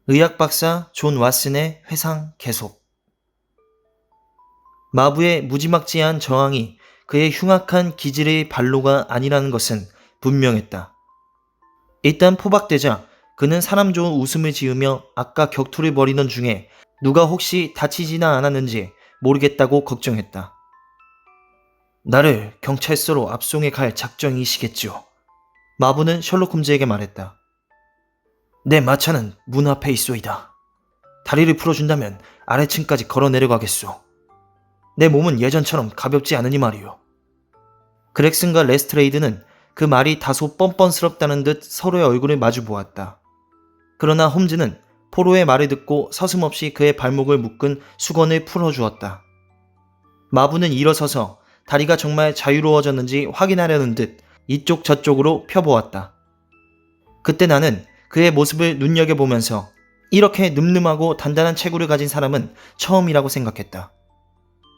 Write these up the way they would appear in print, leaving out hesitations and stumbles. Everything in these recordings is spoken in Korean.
의학 박사 존 왓슨의 회상 계속. 마부의 무지막지한 저항이 그의 흉악한 기질의 발로가 아니라는 것은 분명했다. 일단 포박되자 그는 사람 좋은 웃음을 지으며 아까 격투를 벌이던 중에 누가 혹시 다치지나 않았는지 모르겠다고 걱정했다. 나를 경찰서로 압송해 갈 작정이시겠죠. 마부는 셜록 홈즈에게 말했다. 내 마차는 문 앞에 있소이다. 다리를 풀어준다면 아래층까지 걸어 내려가겠소. 내 몸은 예전처럼 가볍지 않으니 말이오. 그렉슨과 레스트레이드는 그 말이 다소 뻔뻔스럽다는 듯 서로의 얼굴을 마주 보았다. 그러나 홈즈는 포로의 말을 듣고 서슴없이 그의 발목을 묶은 수건을 풀어주었다. 마부는 일어서서 다리가 정말 자유로워졌는지 확인하려는 듯 이쪽 저쪽으로 펴보았다. 그때 나는 그의 모습을 눈여겨보면서 이렇게 늠름하고 단단한 체구를 가진 사람은 처음이라고 생각했다.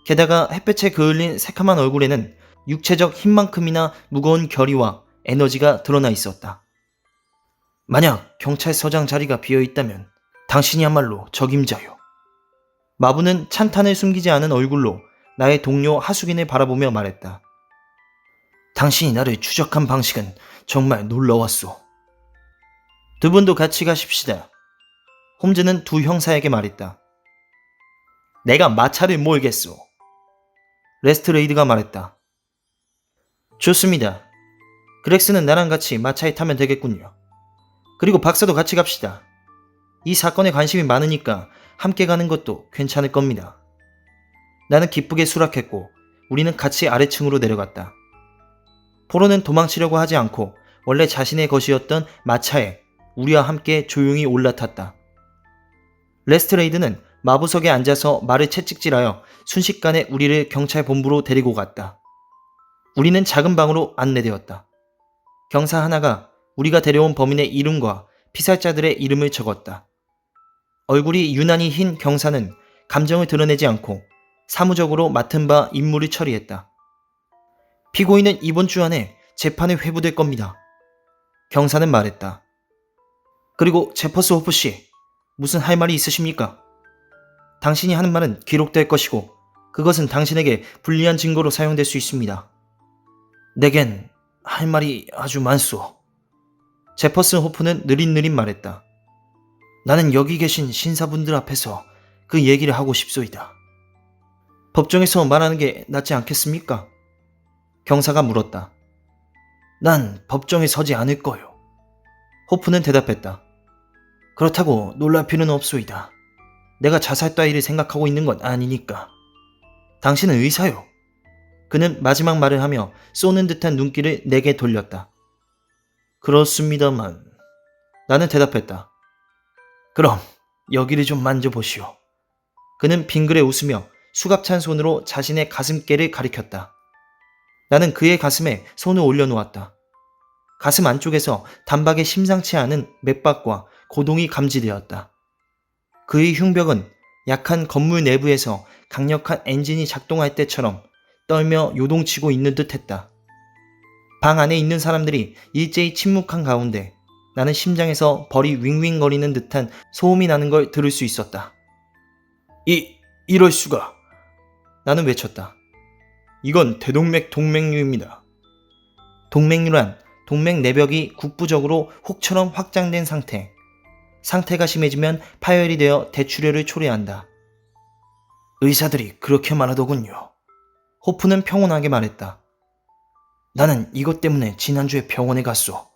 게다가 햇볕에 그을린 새카만 얼굴에는 육체적 힘만큼이나 무거운 결의와 에너지가 드러나 있었다. 만약 경찰서장 자리가 비어있다면 당신이야말로 적임자요. 마부는 찬탄을 숨기지 않은 얼굴로 나의 동료 하수긴을 바라보며 말했다. 당신이 나를 추적한 방식은 정말 놀라웠소. 두 분도 같이 가십시다. 홈즈는 두 형사에게 말했다. 내가 마차를 몰겠소. 레스트레이드가 말했다. 좋습니다. 그렉스는 나랑 같이 마차에 타면 되겠군요. 그리고 박사도 같이 갑시다. 이 사건에 관심이 많으니까 함께 가는 것도 괜찮을 겁니다. 나는 기쁘게 수락했고 우리는 같이 아래층으로 내려갔다. 포로는 도망치려고 하지 않고 원래 자신의 것이었던 마차에 우리와 함께 조용히 올라탔다. 레스트레이드는 마부석에 앉아서 말을 채찍질하여 순식간에 우리를 경찰 본부로 데리고 갔다. 우리는 작은 방으로 안내되었다. 경사 하나가 우리가 데려온 범인의 이름과 피살자들의 이름을 적었다. 얼굴이 유난히 흰 경사는 감정을 드러내지 않고 사무적으로 맡은 바 임무를 처리했다. 피고인은 이번 주 안에 재판에 회부될 겁니다. 경사는 말했다. 그리고 제퍼스 호프 씨, 무슨 할 말이 있으십니까? 당신이 하는 말은 기록될 것이고 그것은 당신에게 불리한 증거로 사용될 수 있습니다. 내겐 할 말이 아주 많소. 제퍼스 호프는 느릿느릿 말했다. 나는 여기 계신 신사분들 앞에서 그 얘기를 하고 싶소이다. 법정에서 말하는 게 낫지 않겠습니까? 경사가 물었다. 난 법정에 서지 않을 거요. 호프는 대답했다. 그렇다고 놀랄 필요는 없소이다. 내가 자살 따위를 생각하고 있는 건 아니니까. 당신은 의사요. 그는 마지막 말을 하며 쏘는 듯한 눈길을 내게 돌렸다. 그렇습니다만. 나는 대답했다. 그럼 여기를 좀 만져보시오. 그는 빙그레 웃으며 수갑찬 손으로 자신의 가슴께를 가리켰다. 나는 그의 가슴에 손을 올려놓았다. 가슴 안쪽에서 단박에 심상치 않은 맥박과 고동이 감지되었다. 그의 흉벽은 약한 건물 내부에서 강력한 엔진이 작동할 때처럼 떨며 요동치고 있는 듯 했다. 방 안에 있는 사람들이 일제히 침묵한 가운데 나는 심장에서 벌이 윙윙거리는 듯한 소음이 나는 걸 들을 수 있었다. 이럴 수가. 나는 외쳤다. 이건 대동맥 동맥류입니다. 동맥류란 동맥 내벽이 국부적으로 혹처럼 확장된 상태. 상태가 심해지면 파열이 되어 대출혈을 초래한다. 의사들이 그렇게 말하더군요. 호프는 평온하게 말했다. 나는 이것 때문에 지난주에 병원에 갔소.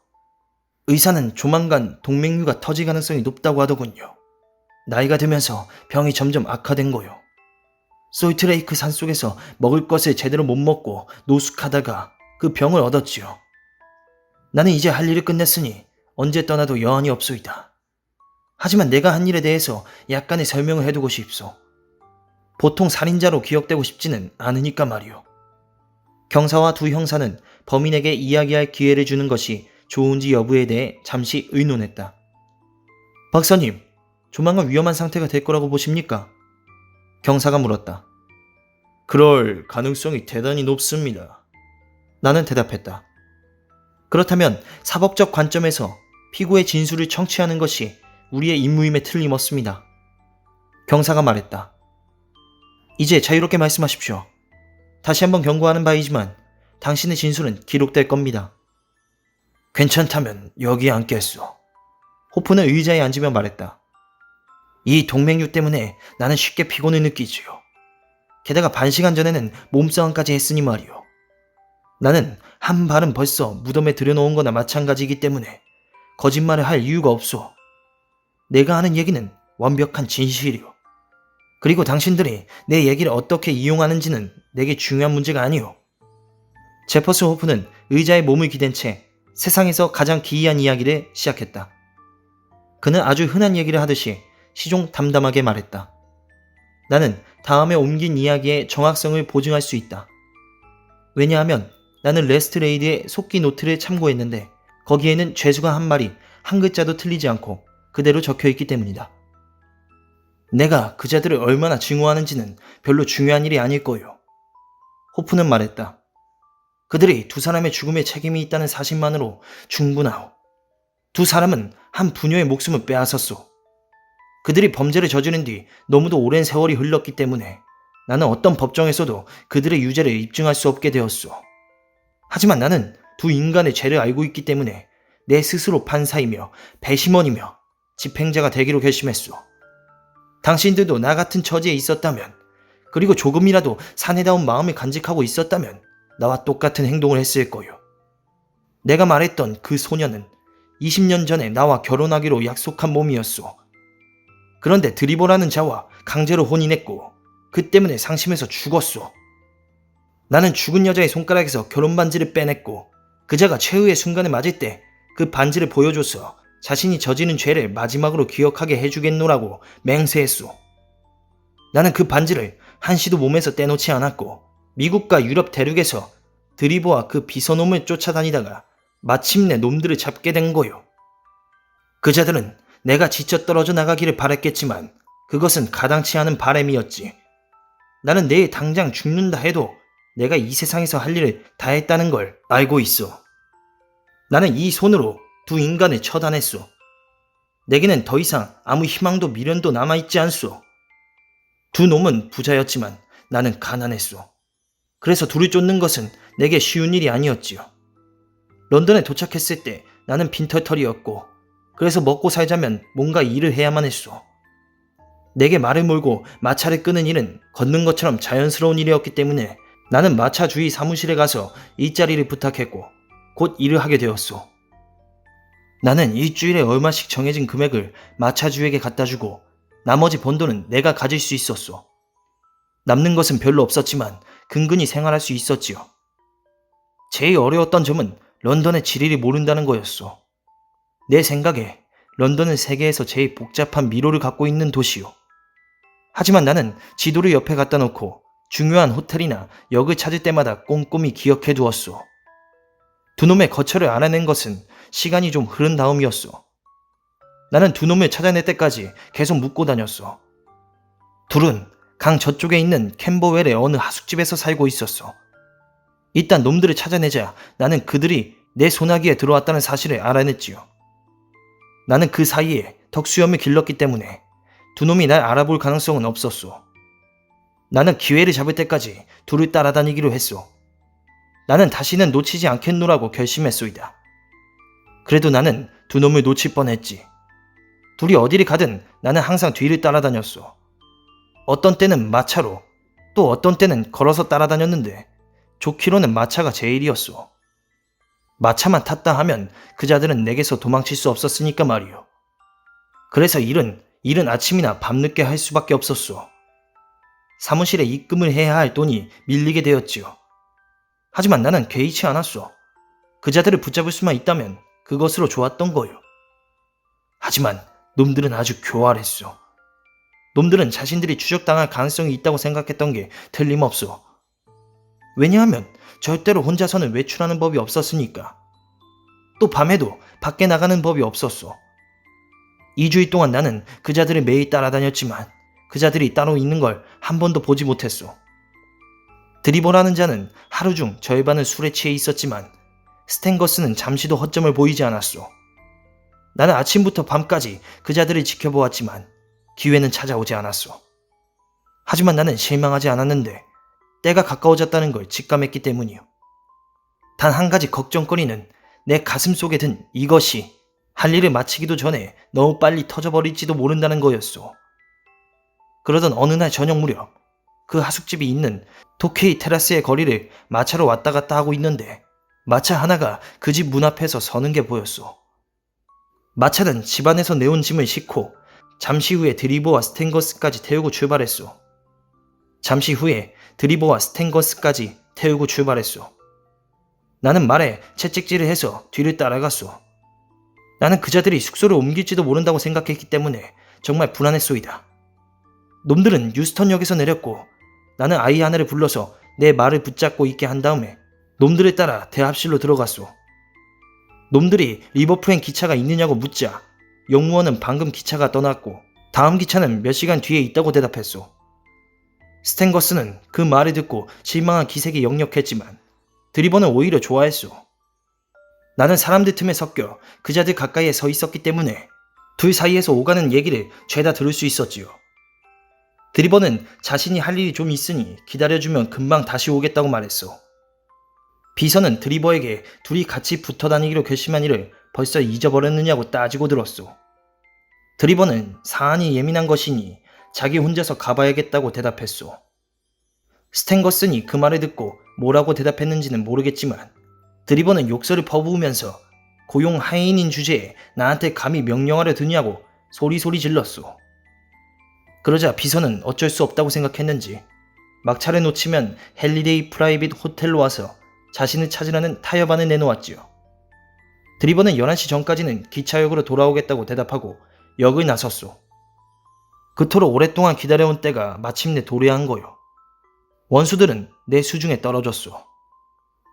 의사는 조만간 동맥류가 터질 가능성이 높다고 하더군요. 나이가 들면서 병이 점점 악화된 거요. 솔트레이크 산속에서 먹을 것을 제대로 못 먹고 노숙하다가 그 병을 얻었지요. 나는 이제 할 일을 끝냈으니 언제 떠나도 여한이 없소이다. 하지만 내가 한 일에 대해서 약간의 설명을 해두고 싶소. 보통 살인자로 기억되고 싶지는 않으니까 말이오. 경사와 두 형사는 범인에게 이야기할 기회를 주는 것이 좋은지 여부에 대해 잠시 의논했다. 박사님, 조만간 위험한 상태가 될 거라고 보십니까? 경사가 물었다. 그럴 가능성이 대단히 높습니다. 나는 대답했다. 그렇다면 사법적 관점에서 피고의 진술을 청취하는 것이 우리의 임무임에 틀림없습니다. 경사가 말했다. 이제 자유롭게 말씀하십시오. 다시 한번 경고하는 바이지만 당신의 진술은 기록될 겁니다. 괜찮다면 여기에 앉겠소. 호프는 의자에 앉으며 말했다. 이 동맹유 때문에 나는 쉽게 피곤을 느끼지요. 게다가 반시간 전에는 몸싸움까지 했으니 말이요. 나는 한 발은 벌써 무덤에 들여놓은 거나 마찬가지이기 때문에 거짓말을 할 이유가 없소. 내가 하는 얘기는 완벽한 진실이요. 그리고 당신들이 내 얘기를 어떻게 이용하는지는 내게 중요한 문제가 아니오. 제퍼슨 호프는 의자에 몸을 기댄 채 세상에서 가장 기이한 이야기를 시작했다. 그는 아주 흔한 얘기를 하듯이 시종 담담하게 말했다. 나는 다음에 옮긴 이야기의 정확성을 보증할 수 있다. 왜냐하면 나는 레스트레이드의 속기 노트를 참고했는데 거기에는 죄수가 한 말이 한 글자도 틀리지 않고 그대로 적혀있기 때문이다. 내가 그자들을 얼마나 증오하는지는 별로 중요한 일이 아닐 거요. 호프는 말했다. 그들이 두 사람의 죽음에 책임이 있다는 사실만으로 충분하오. 두 사람은 한 부녀의 목숨을 빼앗았소. 그들이 범죄를 저지른 뒤 너무도 오랜 세월이 흘렀기 때문에 나는 어떤 법정에서도 그들의 유죄를 입증할 수 없게 되었소. 하지만 나는 두 인간의 죄를 알고 있기 때문에 내 스스로 판사이며 배심원이며 집행자가 되기로 결심했소. 당신들도 나 같은 처지에 있었다면, 그리고 조금이라도 사내다운 마음을 간직하고 있었다면 나와 똑같은 행동을 했을 거요. 내가 말했던 그 소녀는 20년 전에 나와 결혼하기로 약속한 몸이었소. 그런데 드리버라는 자와 강제로 혼인했고 그 때문에 상심해서 죽었소. 나는 죽은 여자의 손가락에서 결혼 반지를 빼냈고 그자가 최후의 순간을 맞을 때 그 반지를 보여줘서 자신이 저지른 죄를 마지막으로 기억하게 해주겠노라고 맹세했소. 나는 그 반지를 한시도 몸에서 떼놓지 않았고 미국과 유럽 대륙에서 드리버와 그 비서놈을 쫓아다니다가 마침내 놈들을 잡게 된 거요. 그자들은 내가 지쳐 떨어져 나가기를 바랬겠지만 그것은 가당치 않은 바람이었지. 나는 내일 당장 죽는다 해도 내가 이 세상에서 할 일을 다 했다는 걸 알고 있어. 나는 이 손으로 두 인간을 처단했소. 내게는 더 이상 아무 희망도 미련도 남아있지 않소. 두 놈은 부자였지만 나는 가난했소. 그래서 둘을 쫓는 것은 내게 쉬운 일이 아니었지요. 런던에 도착했을 때 나는 빈털털이었고 그래서 먹고 살자면 뭔가 일을 해야만 했소. 내게 말을 몰고 마차를 끄는 일은 걷는 것처럼 자연스러운 일이었기 때문에 나는 마차 주의 사무실에 가서 일자리를 부탁했고 곧 일을 하게 되었소. 나는 일주일에 얼마씩 정해진 금액을 마차주에게 갖다 주고 나머지 번 돈은 내가 가질 수 있었소. 남는 것은 별로 없었지만 근근히 생활할 수 있었지요. 제일 어려웠던 점은 런던의 지리를 모른다는 거였소. 내 생각에 런던은 세계에서 제일 복잡한 미로를 갖고 있는 도시요. 하지만 나는 지도를 옆에 갖다 놓고 중요한 호텔이나 역을 찾을 때마다 꼼꼼히 기억해 두었소. 두 놈의 거처를 알아낸 것은 시간이 좀 흐른 다음이었소. 나는 두 놈을 찾아낼 때까지 계속 묻고 다녔소. 둘은 강 저쪽에 있는 캠버웰의 어느 하숙집에서 살고 있었소. 일단 놈들을 찾아내자 나는 그들이 내 소나기에 들어왔다는 사실을 알아냈지요. 나는 그 사이에 덕수염을 길렀기 때문에 두 놈이 날 알아볼 가능성은 없었소. 나는 기회를 잡을 때까지 둘을 따라다니기로 했소. 나는 다시는 놓치지 않겠노라고 결심했소이다. 그래도 나는 두 놈을 놓칠 뻔했지. 둘이 어디를 가든 나는 항상 뒤를 따라다녔소. 어떤 때는 마차로, 또 어떤 때는 걸어서 따라다녔는데 좋기로는 마차가 제일이었소. 마차만 탔다 하면 그자들은 내게서 도망칠 수 없었으니까 말이요. 그래서 일은 아침이나 밤늦게 할 수밖에 없었소. 사무실에 입금을 해야 할 돈이 밀리게 되었지요. 하지만 나는 개의치 않았소. 그자들을 붙잡을 수만 있다면 그것으로 좋았던 거요. 하지만 놈들은 아주 교활했소. 놈들은 자신들이 추적당할 가능성이 있다고 생각했던 게 틀림없소. 왜냐하면 절대로 혼자서는 외출하는 법이 없었으니까. 또 밤에도 밖에 나가는 법이 없었소. 2주일 동안 나는 그자들을 매일 따라다녔지만 그자들이 따로 있는 걸 한 번도 보지 못했소. 드리버라는 자는 하루 중 절반은 술에 취해 있었지만 스탠거스는 잠시도 허점을 보이지 않았소. 나는 아침부터 밤까지 그자들을 지켜보았지만 기회는 찾아오지 않았어. 하지만 나는 실망하지 않았는데 때가 가까워졌다는 걸 직감했기 때문이요. 단 한 가지 걱정거리는 내 가슴 속에 든 이것이 할 일을 마치기도 전에 너무 빨리 터져버릴지도 모른다는 거였소. 그러던 어느 날 저녁 무렵 그 하숙집이 있는 도케이 테라스의 거리를 마차로 왔다 갔다 하고 있는데 마차 하나가 그 집 문 앞에서 서는 게 보였소. 마차는 집 안에서 내온 짐을 싣고 잠시 후에 드리버와 스탱거스까지 태우고 출발했소. 나는 말에 채찍질을 해서 뒤를 따라갔소. 나는 그자들이 숙소를 옮길지도 모른다고 생각했기 때문에 정말 불안했소이다. 놈들은 유스턴역에서 내렸고 나는 아이 하나를 불러서 내 말을 붙잡고 있게 한 다음에 놈들을 따라 대합실로 들어갔소. 놈들이 리버프행 기차가 있느냐고 묻자 영무원은 방금 기차가 떠났고 다음 기차는 몇 시간 뒤에 있다고 대답했소. 스탱거스는 그 말을 듣고 실망한 기색이 역력했지만 드리버는 오히려 좋아했소. 나는 사람들 틈에 섞여 그자들 가까이에 서 있었기 때문에 둘 사이에서 오가는 얘기를 죄다 들을 수 있었지요. 드리버는 자신이 할 일이 좀 있으니 기다려주면 금방 다시 오겠다고 말했소. 비서는 드리버에게 둘이 같이 붙어 다니기로 결심한 일을 벌써 잊어버렸느냐고 따지고 들었소. 드리버는 사안이 예민한 것이니 자기 혼자서 가봐야겠다고 대답했소. 스탱거슨이 그 말을 듣고 뭐라고 대답했는지는 모르겠지만 드리버는 욕설을 퍼부으면서 고용 하인인 주제에 나한테 감히 명령하려 드냐고 소리소리 질렀소. 그러자 비서는 어쩔 수 없다고 생각했는지 막차를 놓치면 헨리데이 프라이빗 호텔로 와서 자신을 찾으라는 타협안을 내놓았지요. 드리버는 11시 전까지는 기차역으로 돌아오겠다고 대답하고 역을 나섰소. 그토록 오랫동안 기다려온 때가 마침내 도래한 거요. 원수들은 내 수중에 떨어졌소.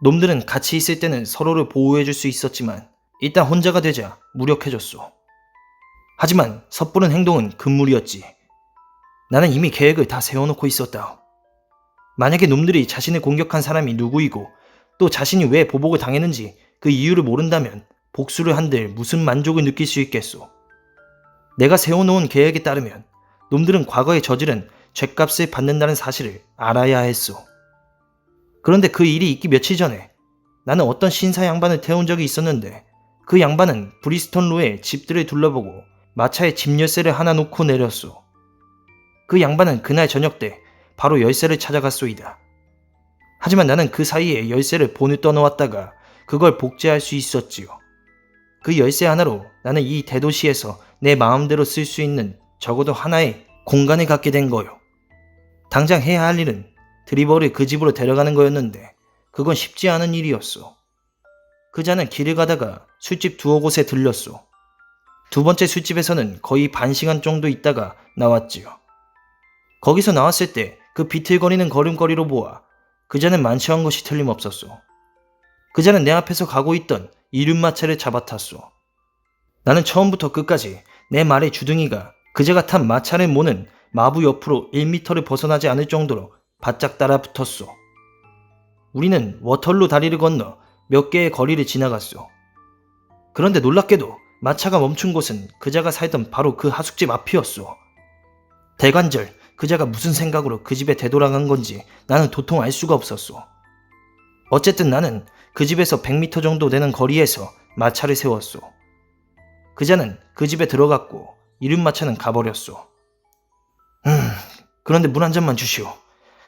놈들은 같이 있을 때는 서로를 보호해줄 수 있었지만 일단 혼자가 되자 무력해졌소. 하지만 섣부른 행동은 금물이었지. 나는 이미 계획을 다 세워놓고 있었다. 만약에 놈들이 자신을 공격한 사람이 누구이고 또 자신이 왜 보복을 당했는지 그 이유를 모른다면 복수를 한들 무슨 만족을 느낄 수 있겠소. 내가 세워놓은 계획에 따르면 놈들은 과거에 저지른 죗값을 받는다는 사실을 알아야 했소. 그런데 그 일이 있기 며칠 전에 나는 어떤 신사 양반을 태운 적이 있었는데 그 양반은 브리스톤로의 집들을 둘러보고 마차에 집 열쇠를 하나 놓고 내렸소. 그 양반은 그날 저녁 때 바로 열쇠를 찾아갔소이다. 하지만 나는 그 사이에 열쇠를 본을 떠놓았다가 그걸 복제할 수 있었지요. 그 열쇠 하나로 나는 이 대도시에서 내 마음대로 쓸 수 있는 적어도 하나의 공간을 갖게 된 거요. 당장 해야 할 일은 드리버를 그 집으로 데려가는 거였는데 그건 쉽지 않은 일이었소. 그자는 길을 가다가 술집 두어 곳에 들렸소. 두 번째 술집에서는 거의 반 시간 정도 있다가 나왔지요. 거기서 나왔을 때 그 비틀거리는 걸음걸이로 보아 그자는 만취한 것이 틀림없었소. 그자는 내 앞에서 가고 있던 이륜마차를 잡아탔소. 나는 처음부터 끝까지 내 말의 주둥이가 그자가 탄 마차를 모는 마부 옆으로 1미터를 벗어나지 않을 정도로 바짝 따라붙었소. 우리는 워털루 다리를 건너 몇 개의 거리를 지나갔소. 그런데 놀랍게도 마차가 멈춘 곳은 그자가 살던 바로 그 하숙집 앞이었소. 대관절 그자가 무슨 생각으로 그 집에 되돌아간 건지 나는 도통 알 수가 없었소. 어쨌든 나는 그 집에서 100m 정도 되는 거리에서 마차를 세웠소. 그자는 그 집에 들어갔고 이륜마차는 가버렸소. 그런데 물 한 잔만 주시오.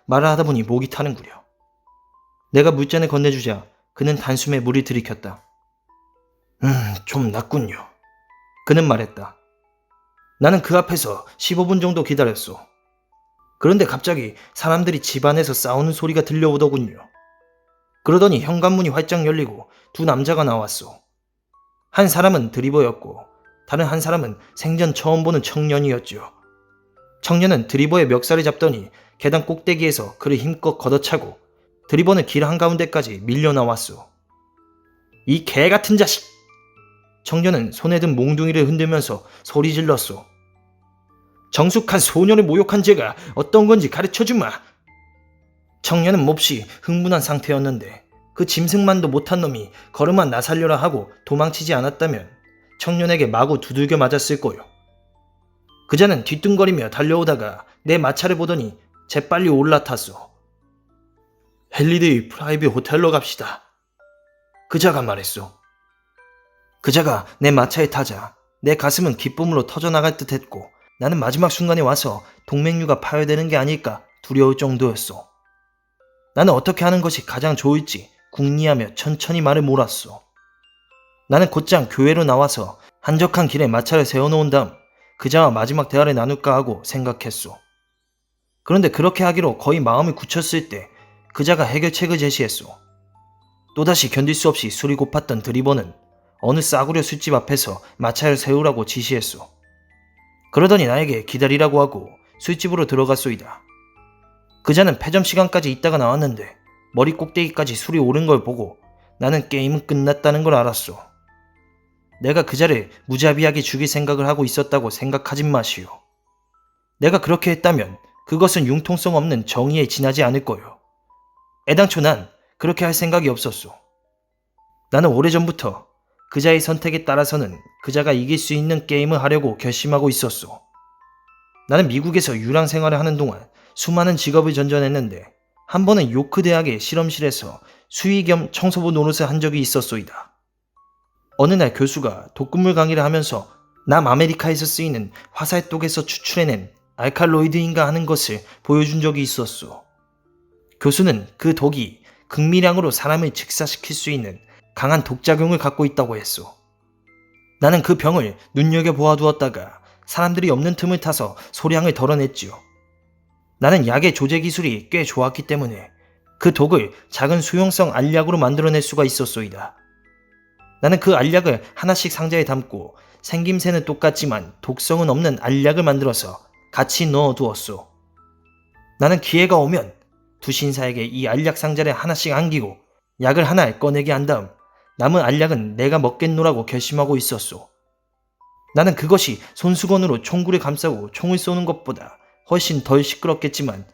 말을 하다 보니 목이 타는구려. 내가 물잔을 건네주자 그는 단숨에 물을 들이켰다. 좀 낫군요. 그는 말했다. 나는 그 앞에서 15분 정도 기다렸소. 그런데 갑자기 사람들이 집 안에서 싸우는 소리가 들려오더군요. 그러더니 현관문이 활짝 열리고 두 남자가 나왔소. 한 사람은 드리버였고 다른 한 사람은 생전 처음 보는 청년이었죠. 청년은 드리버의 멱살을 잡더니 계단 꼭대기에서 그를 힘껏 걷어차고 드리버는 길 한가운데까지 밀려 나왔소. 이 개같은 자식! 청년은 손에 든 몽둥이를 흔들면서 소리 질렀소. 정숙한 소년을 모욕한 죄가 어떤 건지 가르쳐주마. 청년은 몹시 흥분한 상태였는데 그 짐승만도 못한 놈이 걸음만 나살려라 하고 도망치지 않았다면 청년에게 마구 두들겨 맞았을 거요. 그자는 뒤뚱거리며 달려오다가 내 마차를 보더니 재빨리 올라탔어. 헨리데이 프라이빗 호텔로 갑시다. 그자가 말했어. 그자가 내 마차에 타자 내 가슴은 기쁨으로 터져나갈 듯 했고 나는 마지막 순간에 와서 동맹류가 파열되는 게 아닐까 두려울 정도였어. 나는 어떻게 하는 것이 가장 좋을지 궁리하며 천천히 말을 몰았어. 나는 곧장 교회로 나와서 한적한 길에 마차를 세워놓은 다음 그자와 마지막 대화를 나눌까 하고 생각했어. 그런데 그렇게 하기로 거의 마음을 굳혔을 때 그자가 해결책을 제시했어. 또다시 견딜 수 없이 술이 고팠던 드리버는 어느 싸구려 술집 앞에서 마차를 세우라고 지시했어. 그러더니 나에게 기다리라고 하고 술집으로 들어갔소이다. 그자는 패점 시간까지 있다가 나왔는데 머리 꼭대기까지 술이 오른 걸 보고 나는 게임은 끝났다는 걸 알았어. 내가 그자를 무자비하게 죽일 생각을 하고 있었다고 생각하진 마시오. 내가 그렇게 했다면 그것은 융통성 없는 정의에 지나지 않을 거요. 애당초 난 그렇게 할 생각이 없었소. 나는 오래전부터 그자의 선택에 따라서는 그자가 이길 수 있는 게임을 하려고 결심하고 있었소. 나는 미국에서 유랑 생활을 하는 동안 수많은 직업을 전전했는데 한 번은 요크 대학의 실험실에서 수의 겸 청소부 노릇을 한 적이 있었소이다. 어느 날 교수가 독극물 강의를 하면서 남아메리카에서 쓰이는 화살독에서 추출해낸 알칼로이드인가 하는 것을 보여준 적이 있었소. 교수는 그 독이 극미량으로 사람을 즉사시킬 수 있는 강한 독작용을 갖고 있다고 했소. 나는 그 병을 눈여겨보아두었다가 사람들이 없는 틈을 타서 소량을 덜어냈지요. 나는 약의 조제 기술이 꽤 좋았기 때문에 그 독을 작은 수용성 알약으로 만들어낼 수가 있었소이다. 나는 그 알약을 하나씩 상자에 담고 생김새는 똑같지만 독성은 없는 알약을 만들어서 같이 넣어두었소. 나는 기회가 오면 두 신사에게 이 알약 상자를 하나씩 안기고 약을 하나 꺼내게 한 다음 남은 알약은 내가 먹겠노라고 결심하고 있었소. 나는 그것이 손수건으로 총구를 감싸고 총을 쏘는 것보다 훨씬 덜 시끄럽겠지만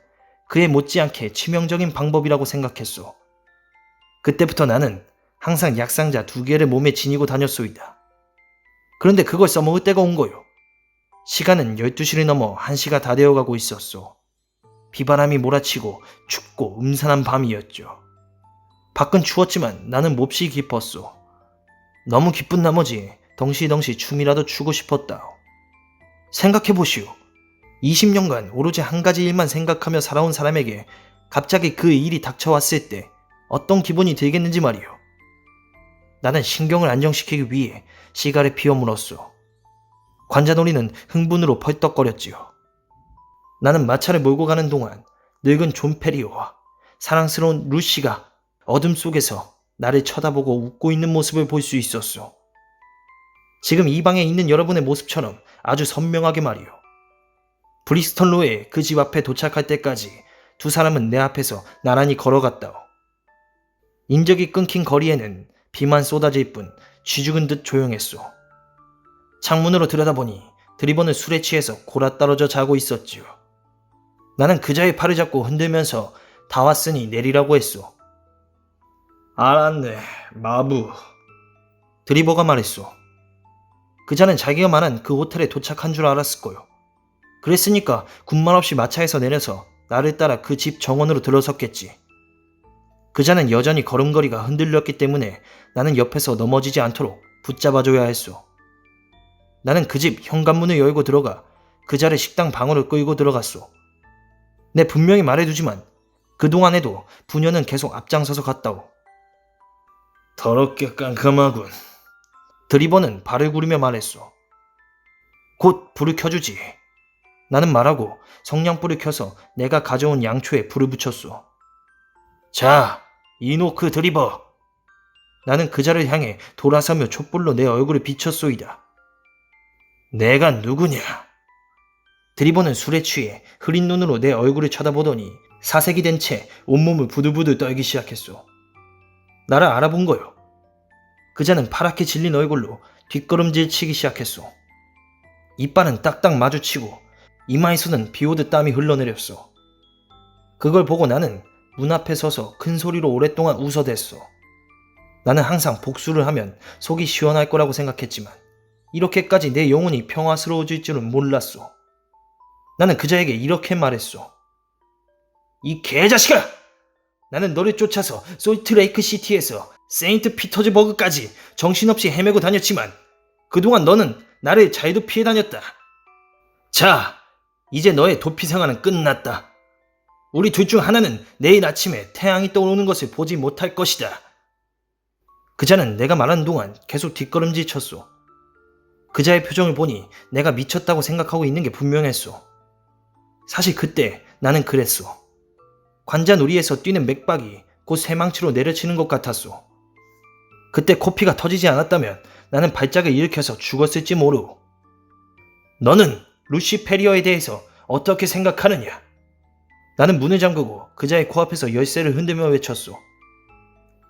그에 못지않게 치명적인 방법이라고 생각했소. 그때부터 나는 항상 약상자 2개를 몸에 지니고 다녔소이다. 그런데 그걸 써먹을 때가 온 거요. 시간은 12시를 넘어 1시가 다 되어가고 있었소. 비바람이 몰아치고 춥고 음산한 밤이었죠. 밖은 추웠지만 나는 몹시 기뻤소. 너무 기쁜 나머지 덩시덩시 춤이라도 추고 싶었다. 생각해보시오. 20년간 오로지 한 가지 일만 생각하며 살아온 사람에게 갑자기 그 일이 닥쳐왔을 때 어떤 기분이 들겠는지 말이오. 나는 신경을 안정시키기 위해 시가를 피워 물었소. 관자놀이는 흥분으로 펄떡거렸지요. 나는 마차를 몰고 가는 동안 늙은 존 페리오와 사랑스러운 루시가 어둠 속에서 나를 쳐다보고 웃고 있는 모습을 볼 수 있었소. 지금 이 방에 있는 여러분의 모습처럼 아주 선명하게 말이오. 브리스톨로의 그 집 앞에 도착할 때까지 두 사람은 내 앞에서 나란히 걸어갔다오. 인적이 끊긴 거리에는 비만 쏟아질 뿐 쥐죽은 듯 조용했소. 창문으로 들여다보니 드리버는 술에 취해서 골아 떨어져 자고 있었지요. 나는 그자의 팔을 잡고 흔들면서 다 왔으니 내리라고 했소. 알았네, 마부. 드리버가 말했소. 그자는 자기가 말한 그 호텔에 도착한 줄 알았을 거요. 그랬으니까 군말 없이 마차에서 내려서 나를 따라 그 집 정원으로 들어섰겠지. 그자는 여전히 걸음걸이가 흔들렸기 때문에 나는 옆에서 넘어지지 않도록 붙잡아줘야 했소. 나는 그 집 현관문을 열고 들어가 그자를 식당 방으로 끌고 들어갔소. 내 분명히 말해두지만 그동안에도 부녀는 계속 앞장서서 갔다오. 더럽게 깜깜하군. 드리버는 발을 구르며 말했소. 곧 불을 켜주지. 나는 말하고 성냥불을 켜서 내가 가져온 양초에 불을 붙였소. 자, 이노크 드리버. 나는 그자를 향해 돌아서며 촛불로 내 얼굴을 비쳤소이다. 내가 누구냐? 드리버는 술에 취해 흐린 눈으로 내 얼굴을 쳐다보더니 사색이 된 채 온몸을 부들부들 떨기 시작했소. 나를 알아본 거요. 그자는 파랗게 질린 얼굴로 뒷걸음질 치기 시작했소. 이빨은 딱딱 마주치고 이마에서는 비오듯 땀이 흘러내렸소. 그걸 보고 나는 문 앞에 서서 큰 소리로 오랫동안 웃어댔소. 나는 항상 복수를 하면 속이 시원할 거라고 생각했지만 이렇게까지 내 영혼이 평화스러워질 줄은 몰랐소. 나는 그자에게 이렇게 말했소. 이 개자식아! 나는 너를 쫓아서 솔트레이크 시티에서 세인트 피터즈버그까지 정신없이 헤매고 다녔지만 그동안 너는 나를 잘도 피해 다녔다. 자, 이제 너의 도피 생활은 끝났다. 우리 둘 중 하나는 내일 아침에 태양이 떠오르는 것을 보지 못할 것이다. 그자는 내가 말하는 동안 계속 뒷걸음질 쳤소. 그자의 표정을 보니 내가 미쳤다고 생각하고 있는 게 분명했소. 사실 그때 나는 그랬소. 관자놀이에서 뛰는 맥박이 곧 쇠망치로 내려치는 것 같았소. 그때 코피가 터지지 않았다면 나는 발작을 일으켜서 죽었을지 모르고. 너는 루시 페리어에 대해서 어떻게 생각하느냐? 나는 문을 잠그고 그자의 코앞에서 열쇠를 흔들며 외쳤소.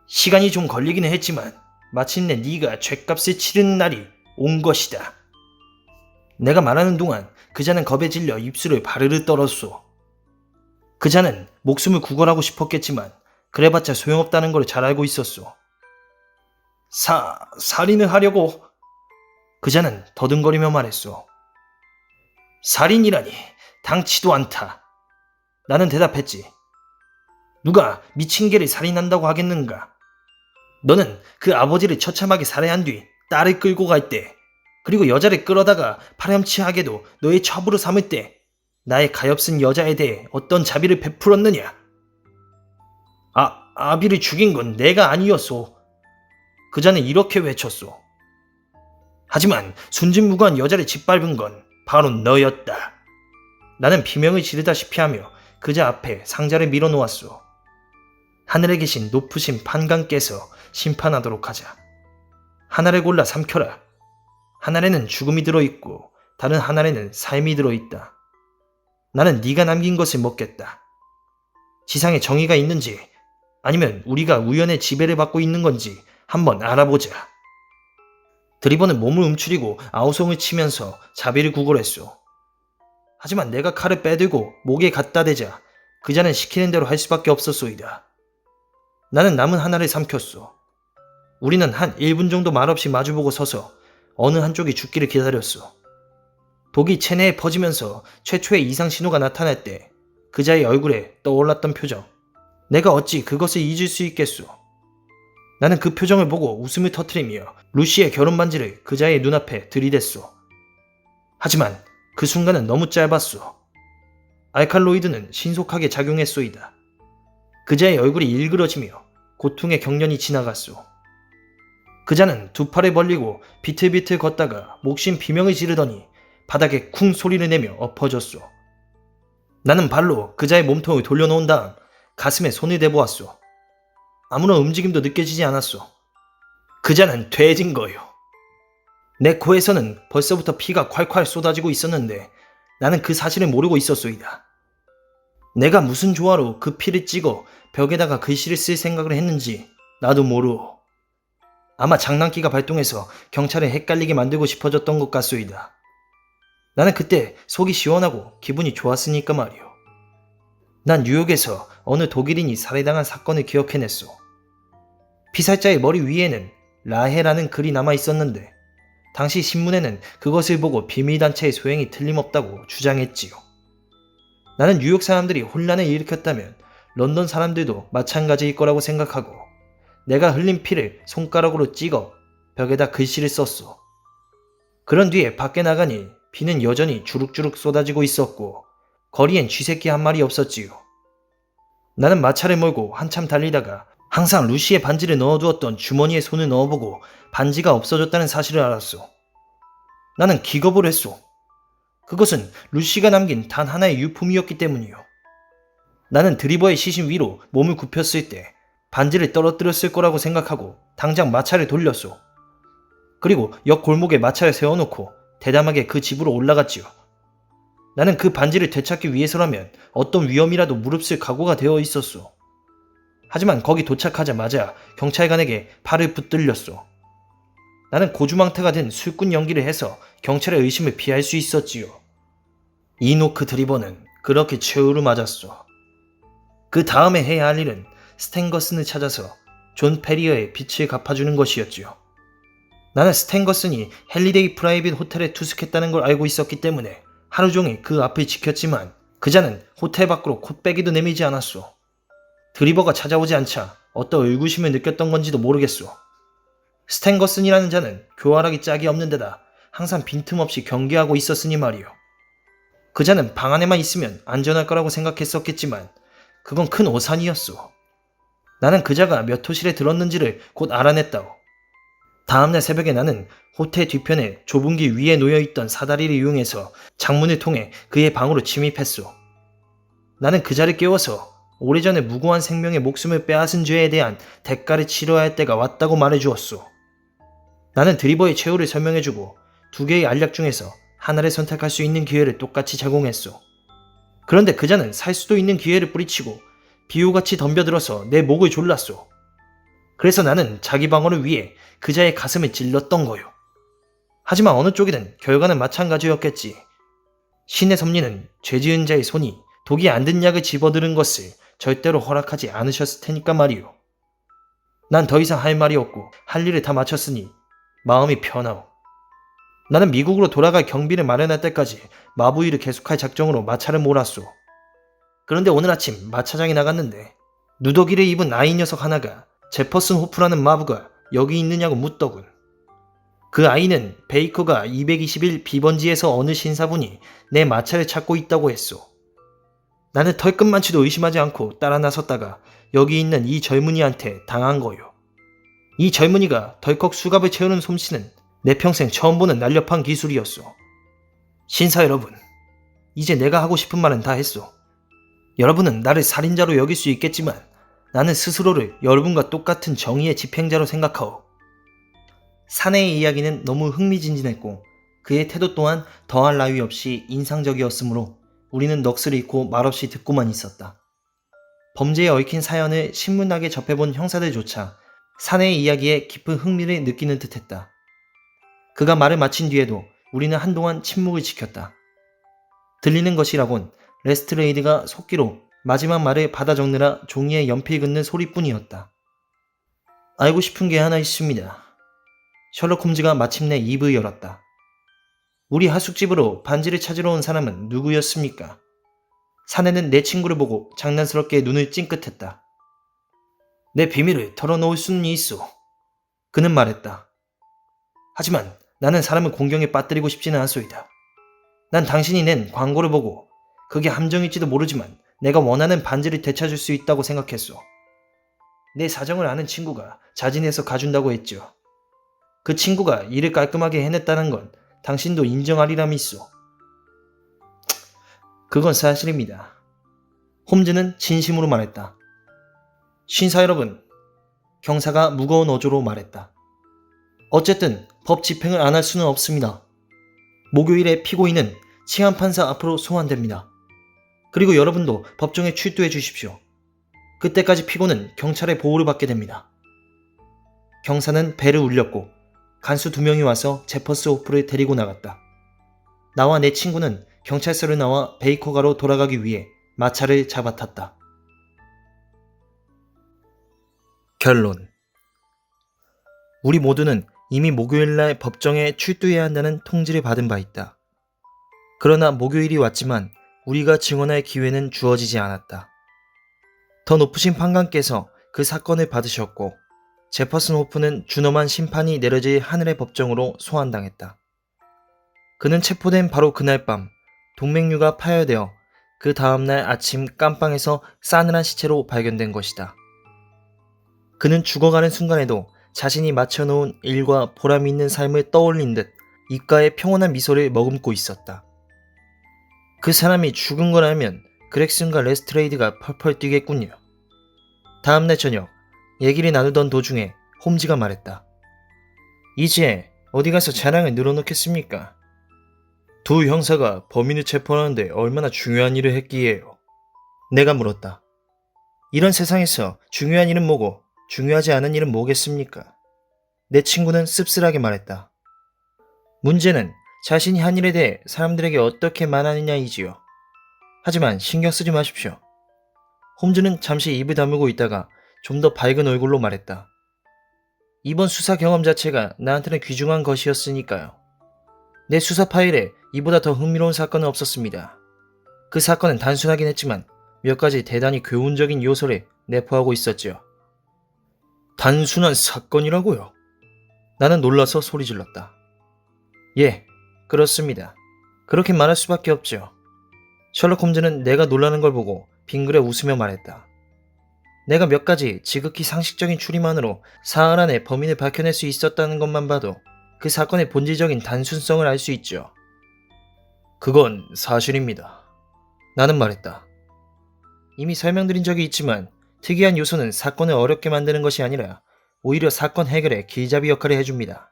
시간이 좀 걸리기는 했지만 마침내 네가 죗값을 치르는 날이 온 것이다. 내가 말하는 동안 그자는 겁에 질려 입술을 바르르 떨었소. 그자는 목숨을 구걸하고 싶었겠지만 그래봤자 소용없다는 걸 잘 알고 있었소. 살인을 하려고? 그자는 더듬거리며 말했소. 살인이라니 당치도 않다. 나는 대답했지. 누가 미친 개를 살인한다고 하겠는가? 너는 그 아버지를 처참하게 살해한 뒤 딸을 끌고 갈 때, 그리고 여자를 끌어다가 파렴치하게도 너의 첩으로 삼을 때 나의 가엾은 여자에 대해 어떤 자비를 베풀었느냐? 아비를 죽인 건 내가 아니었소. 그자는 이렇게 외쳤소. 하지만 순진무구한 여자를 짓밟은 건 바로 너였다. 나는 비명을 지르다시피 하며 그자 앞에 상자를 밀어놓았소. 하늘에 계신 높으신 판관께서 심판하도록 하자. 하나를 골라 삼켜라. 하나에는 죽음이 들어있고 다른 하나에는 삶이 들어있다. 나는 네가 남긴 것을 먹겠다. 지상에 정의가 있는지 아니면 우리가 우연의 지배를 받고 있는 건지 한번 알아보자. 드리버는 몸을 움츠리고 아우성을 치면서 자비를 구걸했소. 하지만 내가 칼을 빼들고 목에 갖다 대자 그자는 시키는 대로 할 수밖에 없었소이다. 나는 남은 하나를 삼켰소. 우리는 한 1분 정도 말없이 마주보고 서서 어느 한쪽이 죽기를 기다렸소. 독이 체내에 퍼지면서 최초의 이상 신호가 나타날 때 그자의 얼굴에 떠올랐던 표정. 내가 어찌 그것을 잊을 수 있겠소. 나는 그 표정을 보고 웃음을 터뜨리며 루시의 결혼 반지를 그자의 눈앞에 들이댔소. 하지만 그 순간은 너무 짧았소. 알칼로이드는 신속하게 작용했소이다. 그자의 얼굴이 일그러지며 고통의 경련이 지나갔소. 그자는 두 팔을 벌리고 비틀비틀 걷다가 목심 비명을 지르더니 바닥에 쿵 소리를 내며 엎어졌소. 나는 발로 그자의 몸통을 돌려놓은 다음 가슴에 손을 대보았소. 아무런 움직임도 느껴지지 않았소. 그자는 돼진 거요. 내 코에서는 벌써부터 피가 콸콸 쏟아지고 있었는데 나는 그 사실을 모르고 있었소이다. 내가 무슨 조화로 그 피를 찍어 벽에다가 글씨를 쓸 생각을 했는지 나도 모르오. 아마 장난기가 발동해서 경찰에 헷갈리게 만들고 싶어졌던 것 같소이다. 나는 그때 속이 시원하고 기분이 좋았으니까 말이오. 난 뉴욕에서 어느 독일인이 살해당한 사건을 기억해냈소. 피살자의 머리 위에는 라헤라는 글이 남아 있었는데 당시 신문에는 그것을 보고 비밀단체의 소행이 틀림없다고 주장했지요. 나는 뉴욕 사람들이 혼란을 일으켰다면 런던 사람들도 마찬가지일 거라고 생각하고 내가 흘린 피를 손가락으로 찍어 벽에다 글씨를 썼소. 그런 뒤에 밖에 나가니 비는 여전히 주룩주룩 쏟아지고 있었고 거리엔 쥐새끼 한 마리 없었지요. 나는 마차를 몰고 한참 달리다가 항상 루시의 반지를 넣어두었던 주머니에 손을 넣어보고 반지가 없어졌다는 사실을 알았소. 나는 기겁을 했소. 그것은 루시가 남긴 단 하나의 유품이었기 때문이요. 나는 드리버의 시신 위로 몸을 굽혔을 때 반지를 떨어뜨렸을 거라고 생각하고 당장 마차를 돌렸소. 그리고 역 골목에 마차를 세워놓고 대담하게 그 집으로 올라갔지요. 나는 그 반지를 되찾기 위해서라면 어떤 위험이라도 무릅쓸 각오가 되어 있었소. 하지만 거기 도착하자마자 경찰관에게 팔을 붙들렸소. 나는 고주망태가 된 술꾼 연기를 해서 경찰의 의심을 피할 수 있었지요. 이노크 드리버는 그렇게 최후를 맞았소. 그 다음에 해야 할 일은 스탠거슨을 찾아서 존 페리어의 빚을 갚아주는 것이었지요. 나는 스탠거슨이 헨리데이 프라이빗 호텔에 투숙했다는 걸 알고 있었기 때문에 하루 종일 그 앞을 지켰지만 그자는 호텔 밖으로 콧배기도 내밀지 않았소. 드리버가 찾아오지 않자 어떤 의구심을 느꼈던 건지도 모르겠소. 스탠거슨이라는 자는 교활하기 짝이 없는 데다 항상 빈틈없이 경계하고 있었으니 말이오. 그자는 방 안에만 있으면 안전할 거라고 생각했었겠지만 그건 큰 오산이었소. 나는 그자가 몇 호실에 들었는지를 곧 알아냈다오. 다음날 새벽에 나는 호텔 뒤편에 좁은 길 위에 놓여있던 사다리를 이용해서 창문을 통해 그의 방으로 침입했소. 나는 그자를 깨워서 오래전에 무고한 생명의 목숨을 빼앗은 죄에 대한 대가를 치러야 할 때가 왔다고 말해주었소. 나는 드리버의 최후를 설명해주고 두 개의 알약 중에서 하나를 선택할 수 있는 기회를 똑같이 제공했소. 그런데 그자는 살 수도 있는 기회를 뿌리치고 비호같이 덤벼들어서 내 목을 졸랐소. 그래서 나는 자기 방어를 위해 그자의 가슴을 찔렀던 거요. 하지만 어느 쪽이든 결과는 마찬가지였겠지. 신의 섭리는 죄지은 자의 손이 독이 안 든 약을 집어들은 것을 절대로 허락하지 않으셨을 테니까 말이오. 난 더 이상 할 말이 없고 할 일을 다 마쳤으니 마음이 편하오. 나는 미국으로 돌아갈 경비를 마련할 때까지 마부일을 계속할 작정으로 마차를 몰았소. 그런데 오늘 아침 마차장에 나갔는데 누더기를 입은 아이 녀석 하나가 제퍼슨 호프라는 마부가 여기 있느냐고 묻더군. 그 아이는 베이커가 221 비번지에서 어느 신사분이 내 마차를 찾고 있다고 했소. 나는 털끝만치도 의심하지 않고 따라 나섰다가 여기 있는 이 젊은이한테 당한 거요. 이 젊은이가 덜컥 수갑을 채우는 솜씨는 내 평생 처음 보는 날렵한 기술이었소. 신사 여러분, 이제 내가 하고 싶은 말은 다 했소. 여러분은 나를 살인자로 여길 수 있겠지만 나는 스스로를 여러분과 똑같은 정의의 집행자로 생각하오. 사내의 이야기는 너무 흥미진진했고 그의 태도 또한 더할 나위 없이 인상적이었으므로 우리는 넋을 잃고 말없이 듣고만 있었다. 범죄에 얽힌 사연을 신문하게 접해본 형사들조차 사내의 이야기에 깊은 흥미를 느끼는 듯했다. 그가 말을 마친 뒤에도 우리는 한동안 침묵을 지켰다. 들리는 것이라곤 레스트레이드가 속기로 마지막 말을 받아 적느라 종이에 연필 긋는 소리뿐이었다. 알고 싶은 게 하나 있습니다. 셜록 홈즈가 마침내 입을 열었다. 우리 하숙집으로 반지를 찾으러 온 사람은 누구였습니까? 사내는 내 친구를 보고 장난스럽게 눈을 찡긋했다. 내 비밀을 털어놓을 수는 있소. 그는 말했다. 하지만 나는 사람을 공경에 빠뜨리고 싶지는 않소이다. 난 당신이 낸 광고를 보고 그게 함정일지도 모르지만 내가 원하는 반지를 되찾을 수 있다고 생각했소. 내 사정을 아는 친구가 자진해서 가준다고 했죠. 그 친구가 일을 깔끔하게 해냈다는 건 당신도 인정하리라 믿소. 그건 사실입니다. 홈즈는 진심으로 말했다. 신사 여러분, 경사가 무거운 어조로 말했다. 어쨌든 법 집행을 안 할 수는 없습니다. 목요일에 피고인은 치안판사 앞으로 소환됩니다. 그리고 여러분도 법정에 출두해 주십시오. 그때까지 피고는 경찰의 보호를 받게 됩니다. 경사는 벨을 울렸고 간수 2명이 와서 제퍼스 호프를 데리고 나갔다. 나와 내 친구는 경찰서를 나와 베이커가로 돌아가기 위해 마차를 잡아탔다. 결론. 우리 모두는 이미 목요일날 법정에 출두해야 한다는 통지를 받은 바 있다. 그러나 목요일이 왔지만 우리가 증언할 기회는 주어지지 않았다. 더 높으신 판관께서 그 사건을 받으셨고 제퍼슨 호프는 준엄한 심판이 내려질 하늘의 법정으로 소환당했다. 그는 체포된 바로 그날 밤 동맥류가 파열되어 그 다음날 아침 깜빵에서 싸늘한 시체로 발견된 것이다. 그는 죽어가는 순간에도 자신이 마쳐놓은 일과 보람 있는 삶을 떠올린 듯 입가에 평온한 미소를 머금고 있었다. 그 사람이 죽은 걸 알면 그렉슨과 레스트레이드가 펄펄 뛰겠군요. 다음날 저녁 얘기를 나누던 도중에 홈즈가 말했다. 이제 어디 가서 자랑을 늘어놓겠습니까? 두 형사가 범인을 체포하는데 얼마나 중요한 일을 했기에요. 내가 물었다. 이런 세상에서 중요한 일은 뭐고 중요하지 않은 일은 뭐겠습니까? 내 친구는 씁쓸하게 말했다. 문제는 자신이 한 일에 대해 사람들에게 어떻게 말하느냐이지요. 하지만 신경 쓰지 마십시오. 홈즈는 잠시 입을 다물고 있다가 좀 더 밝은 얼굴로 말했다. 이번 수사 경험 자체가 나한테는 귀중한 것이었으니까요. 내 수사 파일에 이보다 더 흥미로운 사건은 없었습니다. 그 사건은 단순하긴 했지만 몇 가지 대단히 교훈적인 요소를 내포하고 있었지요. 단순한 사건이라고요? 나는 놀라서 소리 질렀다. 예, 그렇습니다. 그렇게 말할 수밖에 없죠. 셜록 홈즈는 내가 놀라는 걸 보고 빙그레 웃으며 말했다. 내가 몇 가지 지극히 상식적인 추리만으로 사흘 안에 범인을 밝혀낼 수 있었다는 것만 봐도 그 사건의 본질적인 단순성을 알 수 있죠. 그건 사실입니다. 나는 말했다. 이미 설명드린 적이 있지만 특이한 요소는 사건을 어렵게 만드는 것이 아니라 오히려 사건 해결에 길잡이 역할을 해줍니다.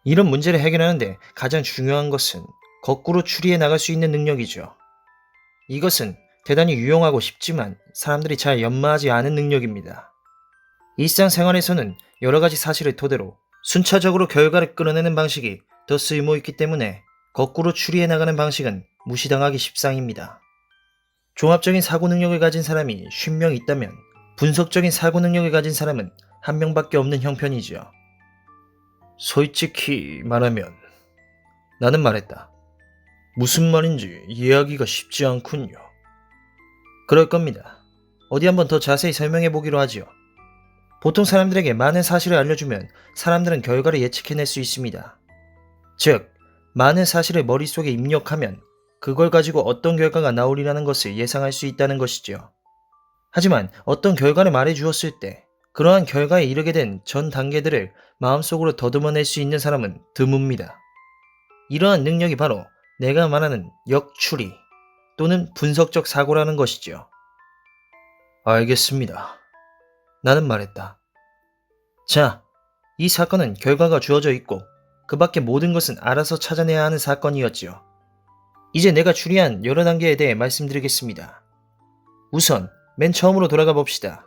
이런 문제를 해결하는데 가장 중요한 것은 거꾸로 추리해 나갈 수 있는 능력이죠. 이것은 대단히 유용하고 쉽지만 사람들이 잘 연마하지 않은 능력입니다. 일상생활에서는 여러 가지 사실을 토대로 순차적으로 결과를 끌어내는 방식이 더 쓸모있기 때문에 거꾸로 추리해 나가는 방식은 무시당하기 십상입니다. 종합적인 사고 능력을 가진 사람이 50명 있다면 분석적인 사고 능력을 가진 사람은 1명밖에 없는 형편이죠. 솔직히 말하면 나는 말했다. 무슨 말인지 이해하기가 쉽지 않군요. 그럴 겁니다. 어디 한번 더 자세히 설명해 보기로 하지요. 보통 사람들에게 많은 사실을 알려주면 사람들은 결과를 예측해낼 수 있습니다. 즉, 많은 사실을 머릿속에 입력하면 그걸 가지고 어떤 결과가 나오리라는 것을 예상할 수 있다는 것이죠. 하지만 어떤 결과를 말해 주었을 때 그러한 결과에 이르게 된 전 단계들을 마음속으로 더듬어낼 수 있는 사람은 드뭅니다. 이러한 능력이 바로 내가 말하는 역추리 또는 분석적 사고라는 것이죠. 알겠습니다. 나는 말했다. 자, 이 사건은 결과가 주어져 있고 그 밖의 모든 것은 알아서 찾아내야 하는 사건이었지요. 이제 내가 추리한 여러 단계에 대해 말씀드리겠습니다. 우선 맨 처음으로 돌아가 봅시다.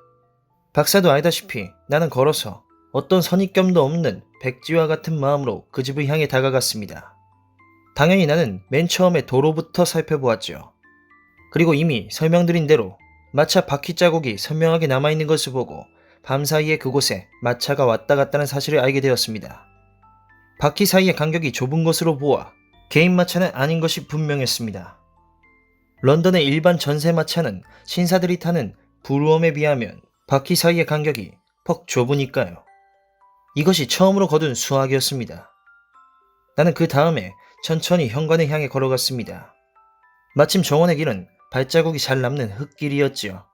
박사도 알다시피 나는 걸어서 어떤 선입견도 없는 백지와 같은 마음으로 그 집을 향해 다가갔습니다. 당연히 나는 맨 처음에 도로부터 살펴보았죠. 그리고 이미 설명드린 대로 마차 바퀴 자국이 선명하게 남아있는 것을 보고 밤사이에 그곳에 마차가 왔다 갔다는 사실을 알게 되었습니다. 바퀴 사이의 간격이 좁은 것으로 보아 개인 마차는 아닌 것이 분명했습니다. 런던의 일반 전세 마차는 신사들이 타는 브루엄에 비하면 바퀴 사이의 간격이 퍽 좁으니까요. 이것이 처음으로 거둔 수학이었습니다. 나는 그 다음에 천천히 현관을 향해 걸어갔습니다. 마침 정원의 길은 발자국이 잘 남는 흙길이었지요.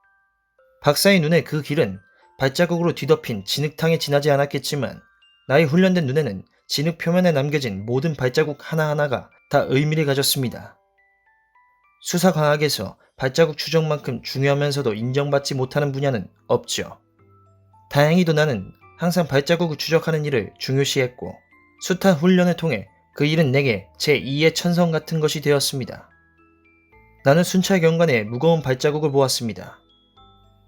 박사의 눈에 그 길은 발자국으로 뒤덮인 진흙탕에 지나지 않았겠지만 나의 훈련된 눈에는 진흙 표면에 남겨진 모든 발자국 하나하나가 다 의미를 가졌습니다. 수사과학에서 발자국 추적만큼 중요하면서도 인정받지 못하는 분야는 없죠. 다행히도 나는 항상 발자국을 추적하는 일을 중요시했고 숱한 훈련을 통해 그 일은 내게 제2의 천성 같은 것이 되었습니다. 나는 순찰 경관에 무거운 발자국을 보았습니다.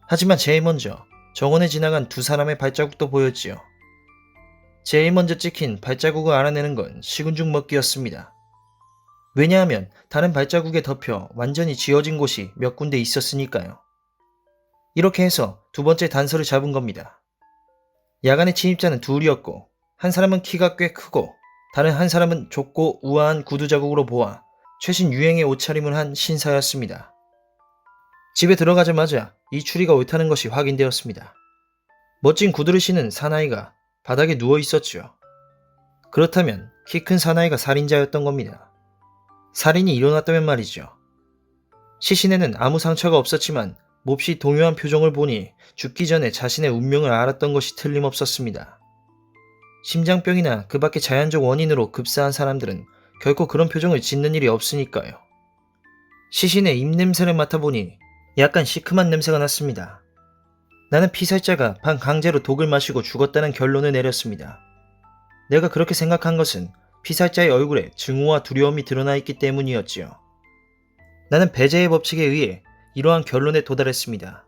하지만 제일 먼저 정원에 지나간 두 사람의 발자국도 보였지요. 제일 먼저 찍힌 발자국을 알아내는 건 식은 죽 먹기였습니다. 왜냐하면 다른 발자국에 덮여 완전히 지워진 곳이 몇 군데 있었으니까요. 이렇게 해서 두 번째 단서를 잡은 겁니다. 야간의 침입자는 둘이었고 한 사람은 키가 꽤 크고 다른 한 사람은 좁고 우아한 구두 자국으로 보아 최신 유행의 옷차림을 한 신사였습니다. 집에 들어가자마자 이 추리가 옳다는 것이 확인되었습니다. 멋진 구두를 신은 사나이가 바닥에 누워 있었지요. 그렇다면 키 큰 사나이가 살인자였던 겁니다. 살인이 일어났다면 말이죠. 시신에는 아무 상처가 없었지만 몹시 동요한 표정을 보니 죽기 전에 자신의 운명을 알았던 것이 틀림없었습니다. 심장병이나 그 밖의 자연적 원인으로 급사한 사람들은 결코 그런 표정을 짓는 일이 없으니까요. 시신의 입냄새를 맡아보니 약간 시큼한 냄새가 났습니다. 나는 피살자가 반강제로 독을 마시고 죽었다는 결론을 내렸습니다. 내가 그렇게 생각한 것은 피살자의 얼굴에 증오와 두려움이 드러나 있기 때문이었지요. 나는 배제의 법칙에 의해 이러한 결론에 도달했습니다.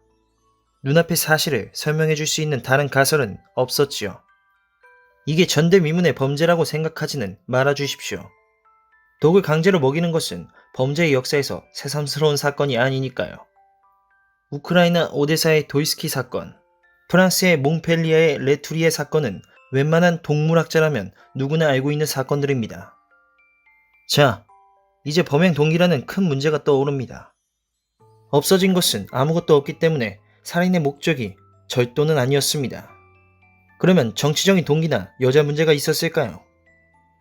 눈앞의 사실을 설명해 줄 수 있는 다른 가설은 없었지요. 이게 전대미문의 범죄라고 생각하지는 말아 주십시오. 독을 강제로 먹이는 것은 범죄의 역사에서 새삼스러운 사건이 아니니까요. 우크라이나 오데사의 도이스키 사건, 프랑스의 몽펠리에의 레투리에 사건은 웬만한 동물학자라면 누구나 알고 있는 사건들입니다. 자, 이제 범행 동기라는 큰 문제가 떠오릅니다. 없어진 것은 아무것도 없기 때문에 살인의 목적이 절도는 아니었습니다. 그러면 정치적인 동기나 여자 문제가 있었을까요?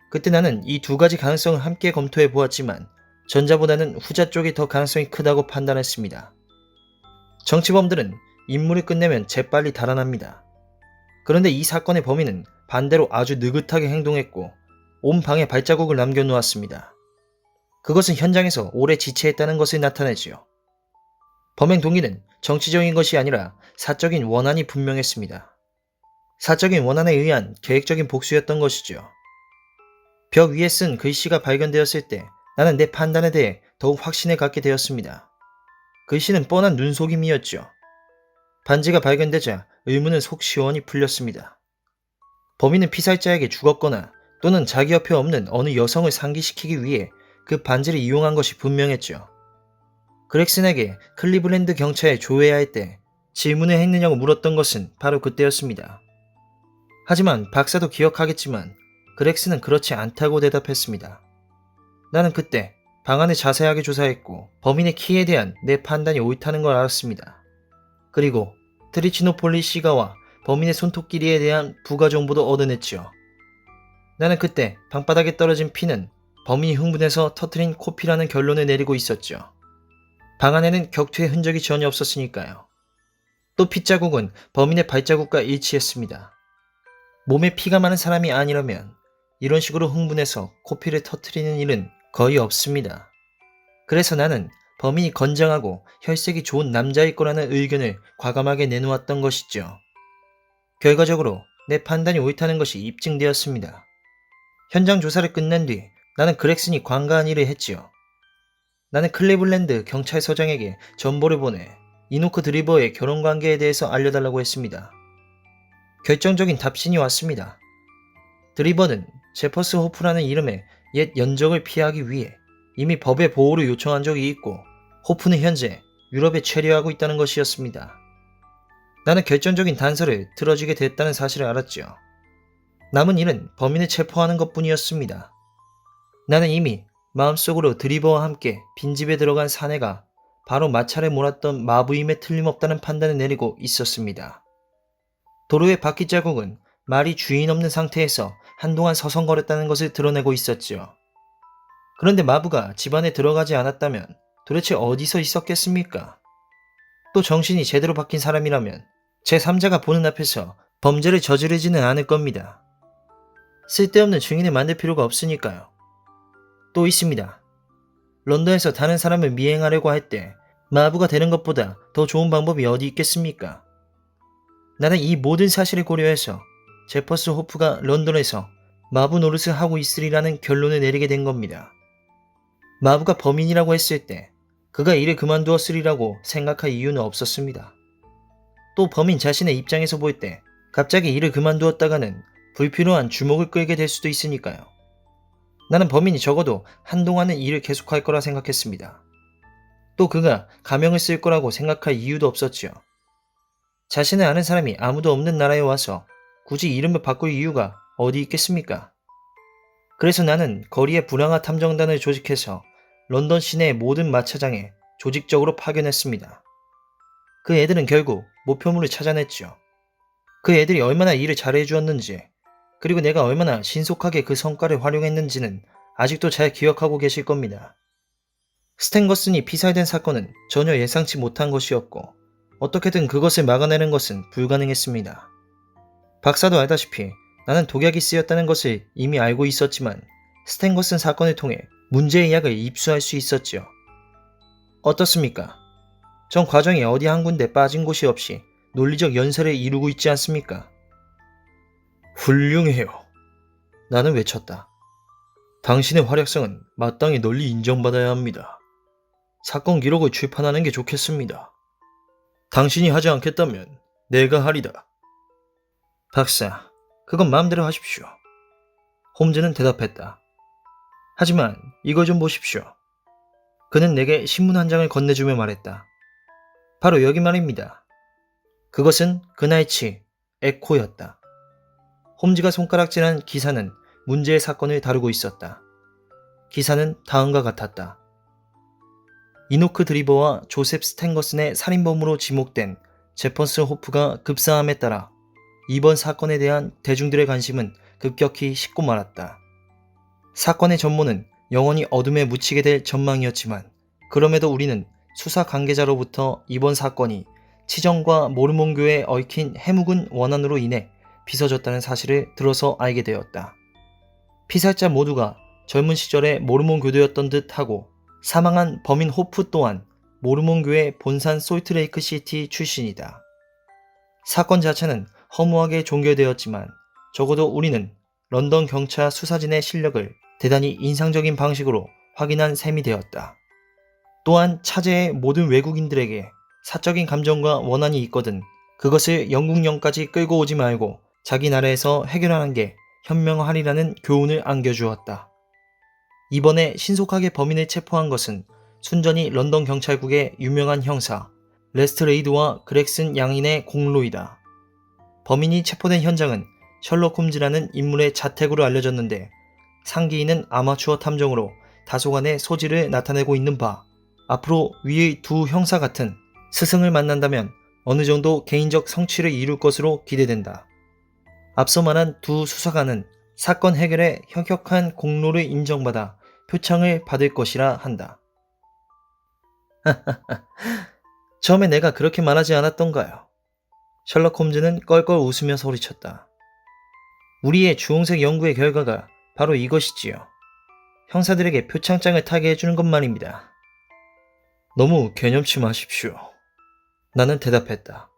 그때 나는 이 두 가지 가능성을 함께 검토해 보았지만 전자보다는 후자 쪽이 더 가능성이 크다고 판단했습니다. 정치범들은 임무를 끝내면 재빨리 달아납니다. 그런데 이 사건의 범인은 반대로 아주 느긋하게 행동했고 온 방에 발자국을 남겨놓았습니다. 그것은 현장에서 오래 지체했다는 것을 나타내지요. 범행 동기는 정치적인 것이 아니라 사적인 원한이 분명했습니다. 사적인 원한에 의한 계획적인 복수였던 것이죠. 벽 위에 쓴 글씨가 발견되었을 때 나는 내 판단에 대해 더욱 확신을 갖게 되었습니다. 글씨는 뻔한 눈속임이었죠. 반지가 발견되자 의문은 속 시원히 풀렸습니다. 범인은 피살자에게 죽었거나 또는 자기 옆에 없는 어느 여성을 상기시키기 위해 그 반지를 이용한 것이 분명했죠. 그렉슨에게 클리블랜드 경찰에 조회해야 할 때 질문을 했느냐고 물었던 것은 바로 그때였습니다. 하지만 박사도 기억하겠지만 그렉슨은 그렇지 않다고 대답했습니다. 나는 그때 방안을 자세하게 조사했고 범인의 키에 대한 내 판단이 옳다는 걸 알았습니다. 그리고 트리치노폴리 시가와 범인의 손톱 길이에 대한 부가 정보도 얻어냈지요. 나는 그때 방바닥에 떨어진 피는 범인이 흥분해서 터트린 코피라는 결론을 내리고 있었죠. 방 안에는 격투의 흔적이 전혀 없었으니까요. 또 핏자국은 범인의 발자국과 일치했습니다. 몸에 피가 많은 사람이 아니라면 이런 식으로 흥분해서 코피를 터트리는 일은 거의 없습니다. 그래서 나는 범인이 건장하고 혈색이 좋은 남자일 거라는 의견을 과감하게 내놓았던 것이죠. 결과적으로 내 판단이 옳다는 것이 입증되었습니다. 현장 조사를 끝낸 뒤 나는 그렉슨이 관가한 일을 했지요. 나는 클리블랜드 경찰서장에게 전보를 보내 이노크 드리버의 결혼관계에 대해서 알려달라고 했습니다. 결정적인 답신이 왔습니다. 드리버는 제퍼스 호프라는 이름의 옛 연적을 피하기 위해 이미 법의 보호를 요청한 적이 있고 호프는 현재 유럽에 체류하고 있다는 것이었습니다. 나는 결정적인 단서를 틀어주게 됐다는 사실을 알았죠. 남은 일은 범인을 체포하는 것뿐이었습니다. 나는 이미 마음속으로 드리버와 함께 빈집에 들어간 사내가 바로 마차를 몰았던 마부임에 틀림없다는 판단을 내리고 있었습니다. 도로의 바퀴 자국은 말이 주인 없는 상태에서 한동안 서성거렸다는 것을 드러내고 있었지요. 그런데 마부가 집 안에 들어가지 않았다면 도대체 어디서 있었겠습니까? 또 정신이 제대로 박힌 사람이라면 제3자가 보는 앞에서 범죄를 저지르지는 않을 겁니다. 쓸데없는 증인을 만들 필요가 없으니까요. 또 있습니다. 런던에서 다른 사람을 미행하려고 할 때 마부가 되는 것보다 더 좋은 방법이 어디 있겠습니까? 나는 이 모든 사실을 고려해서 제퍼스 호프가 런던에서 마부 노릇을 하고 있으리라는 결론을 내리게 된 겁니다. 마부가 범인이라고 했을 때 그가 일을 그만두었으리라고 생각할 이유는 없었습니다. 또 범인 자신의 입장에서 볼 때 갑자기 일을 그만두었다가는 불필요한 주목을 끌게 될 수도 있으니까요. 나는 범인이 적어도 한동안은 일을 계속할 거라 생각했습니다. 또 그가 가명을 쓸 거라고 생각할 이유도 없었지요. 자신을 아는 사람이 아무도 없는 나라에 와서 굳이 이름을 바꿀 이유가 어디 있겠습니까? 그래서 나는 거리에 불황아 탐정단을 조직해서 런던 시내의 모든 마차장에 조직적으로 파견했습니다. 그 애들은 결국 목표물을 찾아냈죠. 그 애들이 얼마나 일을 잘해주었는지, 그리고 내가 얼마나 신속하게 그 성과를 활용했는지는 아직도 잘 기억하고 계실 겁니다. 스탠거슨이 피살된 사건은 전혀 예상치 못한 것이었고 어떻게든 그것을 막아내는 것은 불가능했습니다. 박사도 알다시피 나는 독약이 쓰였다는 것을 이미 알고 있었지만 스탠거슨 사건을 통해 문제의 약을 입수할 수 있었지요. 어떻습니까? 전 과정에 어디 한 군데 빠진 곳이 없이 논리적 연설을 이루고 있지 않습니까? 훌륭해요. 나는 외쳤다. 당신의 활약상은 마땅히 널리 인정받아야 합니다. 사건 기록을 출판하는 게 좋겠습니다. 당신이 하지 않겠다면 내가 하리다. 박사, 그건 마음대로 하십시오. 홈즈는 대답했다. 하지만 이거 좀 보십시오. 그는 내게 신문 한 장을 건네주며 말했다. 바로 여기 말입니다. 그것은 그날치 에코였다. 홈즈가 손가락질한 기사는 문제의 사건을 다루고 있었다. 기사는 다음과 같았다. 이노크 드리버와 조셉 스탠거슨의 살인범으로 지목된 제퍼슨 호프가 급사함에 따라 이번 사건에 대한 대중들의 관심은 급격히 식고 말았다. 사건의 전모는 영원히 어둠에 묻히게 될 전망이었지만 그럼에도 우리는 수사 관계자로부터 이번 사건이 치정과 모르몬교에 얽힌 해묵은 원한으로 인해 빚어졌다는 사실을 들어서 알게 되었다. 피살자 모두가 젊은 시절에 모르몬 교도였던 듯하고 사망한 범인 호프 또한 모르몬 교회 본산 솔트레이크 시티 출신이다. 사건 자체는 허무하게 종결되었지만 적어도 우리는 런던 경찰 수사진의 실력을 대단히 인상적인 방식으로 확인한 셈이 되었다. 또한 차제의 모든 외국인들에게 사적인 감정과 원한이 있거든 그것을 영국령까지 끌고 오지 말고 자기 나라에서 해결하는 게 현명하리라는 교훈을 안겨주었다. 이번에 신속하게 범인을 체포한 것은 순전히 런던 경찰국의 유명한 형사 레스트레이드와 그렉슨 양인의 공로이다. 범인이 체포된 현장은 셜록 홈즈라는 인물의 자택으로 알려졌는데 상기인은 아마추어 탐정으로 다소간의 소질을 나타내고 있는 바 앞으로 위의 두 형사 같은 스승을 만난다면 어느 정도 개인적 성취를 이룰 것으로 기대된다. 앞서 말한 두 수사관은 사건 해결에 혁혁한 공로를 인정받아 표창을 받을 것이라 한다. 처음에 내가 그렇게 말하지 않았던가요? 셜록 홈즈는 껄껄 웃으며 소리쳤다. 우리의 주홍색 연구의 결과가 바로 이것이지요. 형사들에게 표창장을 타게 해주는 것 말입니다. 너무 개념치 마십시오. 나는 대답했다.